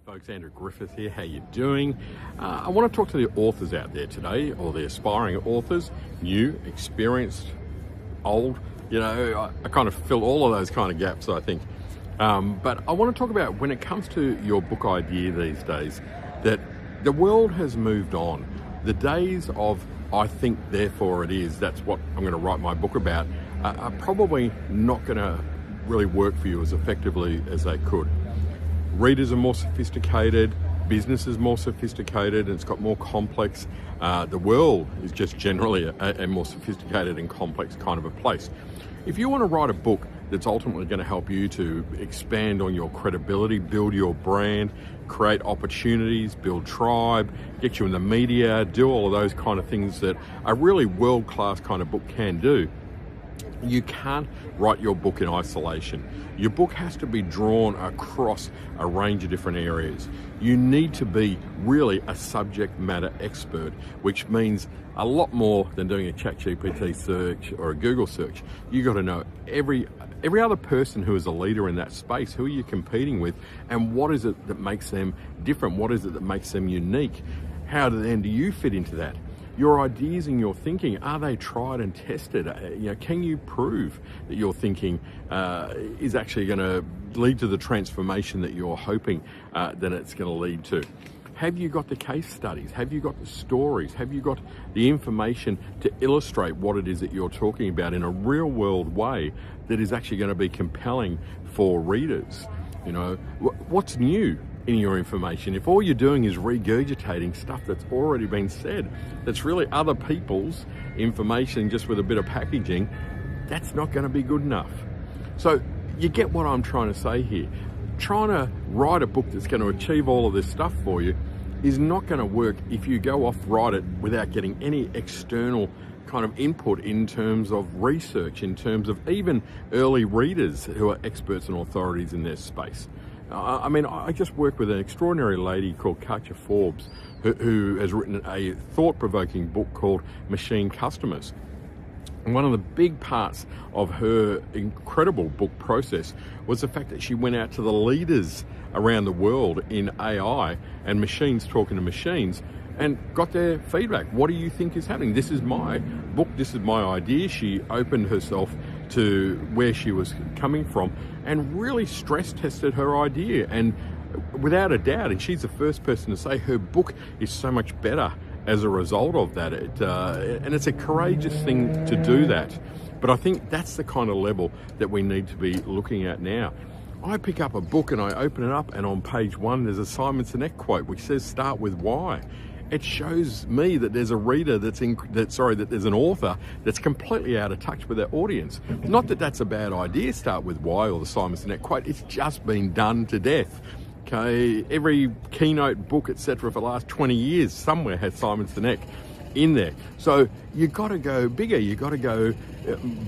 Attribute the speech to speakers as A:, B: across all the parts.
A: Folks, Andrew Griffiths here. How you doing? I want to talk to the authors out there today, or the aspiring authors, new, experienced, old. You know, I kind of fill all of those kind of gaps, I think. But I want to talk about when it comes to your book idea these days, that the world has moved on. The days of I think, therefore it is, that's what I'm going to write my book about, are probably not going to really work for you as effectively as they could. Readers are more sophisticated, business is more sophisticated, and it's got more complex. The world is just generally a more sophisticated and complex kind of a place. If you want to write a book that's ultimately going to help you to expand on your credibility, build your brand, create opportunities, build tribe, get you in the media, do all of those kind of things that a really world-class kind of book can do, you can't write your book in isolation. Your book has to be drawn across a range of different areas. You need to be really a subject matter expert, which means a lot more than doing a ChatGPT search or a Google search. You got to know every other person who is a leader in that space. Who are you competing with, and what is it that makes them different? What is it that makes them unique? How then do you fit into that? Your ideas and your thinking, are they tried and tested? Can you prove that your thinking is actually going to lead to the transformation that you're hoping that it's going to lead to? Have you got the case studies? Have you got the stories? Have you got the information to illustrate what it is that you're talking about in a real world way that is actually going to be compelling for readers? You know, what's new in your information? If all you're doing is regurgitating stuff that's already been said, that's really other people's information just with a bit of packaging, that's not going to be good enough. So you get what I'm trying to say here. Trying to write a book that's going to achieve all of this stuff for you is not going to work if you go off write it without getting any external kind of input in terms of research, in terms of even early readers who are experts and authorities in their space. I just work with an extraordinary lady called Katja Forbes, who has written a thought-provoking book called Machine Customers. And one of the big parts of her incredible book process was the fact that she went out to the leaders around the world in AI and machines talking to machines and got their feedback. What do you think is happening? This is my book, this is my idea. She opened herself to where she was coming from and really stress tested her idea. And without a doubt, and she's the first person to say her book is so much better as a result of that. And it's a courageous thing to do that. But I think that's the kind of level that we need to be looking at now. I pick up a book and I open it up, and on page 1 there's a Simon Sinek quote which says start with why. It shows me that there's a reader that there's an author that's completely out of touch with their audience. Not that that's a bad idea, start with why, or the Simon Sinek quote. It's just been done to death. Okay, every keynote book, etc., for the last 20 years somewhere has Simon Sinek in there. So you've got to go bigger, you've got to go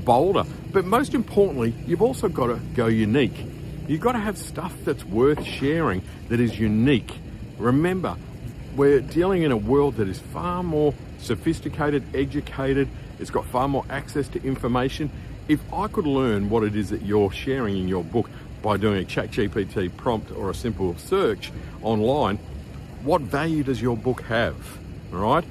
A: bolder. But most importantly, you've also got to go unique. You've got to have stuff that's worth sharing, that is unique. Remember, we're dealing in a world that is far more sophisticated, educated. It's got far more access to information. If I could learn what it is that you're sharing in your book by doing a ChatGPT prompt or a simple search online, what value does your book have? All right?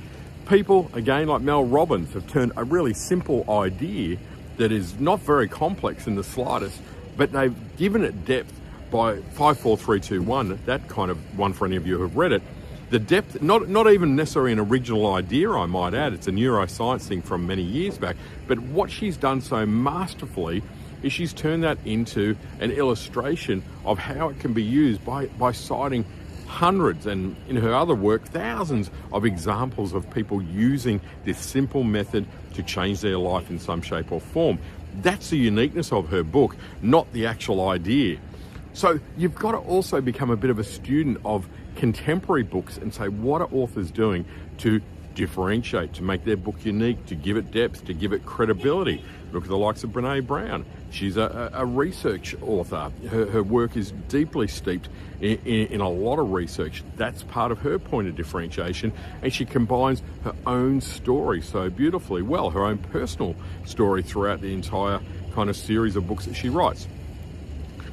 A: People, again, like Mel Robbins, have turned a really simple idea that is not very complex in the slightest, but they've given it depth by 54321, that kind of one for any of you who have read it. The depth, not even necessarily an original idea, I might add. It's a neuroscience thing from many years back. But what she's done so masterfully is she's turned that into an illustration of how it can be used by citing hundreds, and in her other work, thousands of examples of people using this simple method to change their life in some shape or form. That's the uniqueness of her book, not the actual idea. So you've got to also become a bit of a student of contemporary books and say, what are authors doing to differentiate, to make their book unique, to give it depth, to give it credibility? Look at the likes of Brené Brown. She's a research author. Her work is deeply steeped in a lot of research. That's part of her point of differentiation, and she combines her own story so beautifully well, her own personal story throughout the entire kind of series of books that she writes.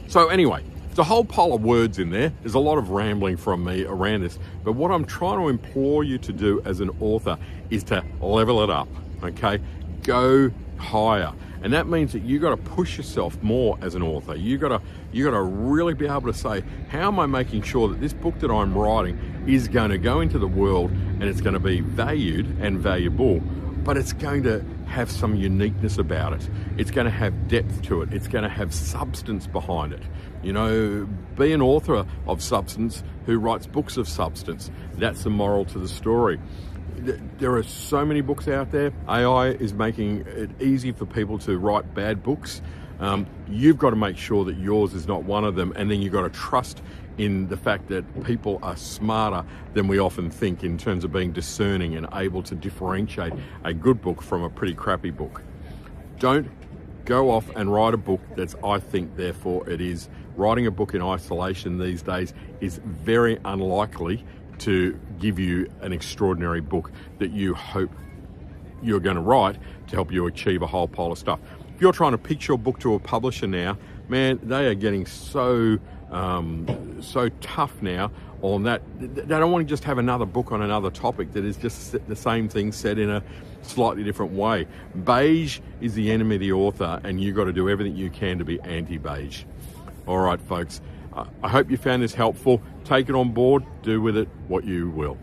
A: So anyway, it's a whole pile of words in there. There's a lot of rambling from me around this, but what I'm trying to implore you to do as an author is to level it up, okay? Go higher. And that means that you got to push yourself more as an author. You got to really be able to say, how am I making sure that this book that I'm writing is going to go into the world and it's going to be valued and valuable, but it's going to have some uniqueness about it. It's going to have depth to it. It's going to have substance behind it. You know, be an author of substance who writes books of substance. That's the moral to the story. There are so many books out there. AI is making it easy for people to write bad books. You've got to make sure that yours is not one of them, and then you've got to trust in the fact that people are smarter than we often think in terms of being discerning and able to differentiate a good book from a pretty crappy book. Don't go off and write a book that's I think, therefore it is. Writing a book in isolation these days is very unlikely to give you an extraordinary book that you hope you're going to write to help you achieve a whole pile of stuff. If you're trying to pitch your book to a publisher now, man, they are getting so tough now on that. They don't want to just have another book on another topic that is just the same thing said in a slightly different way. Beige is the enemy of the author, and you've got to do everything you can to be anti-beige. All right, folks. I hope you found this helpful. Take it on board. Do with it what you will.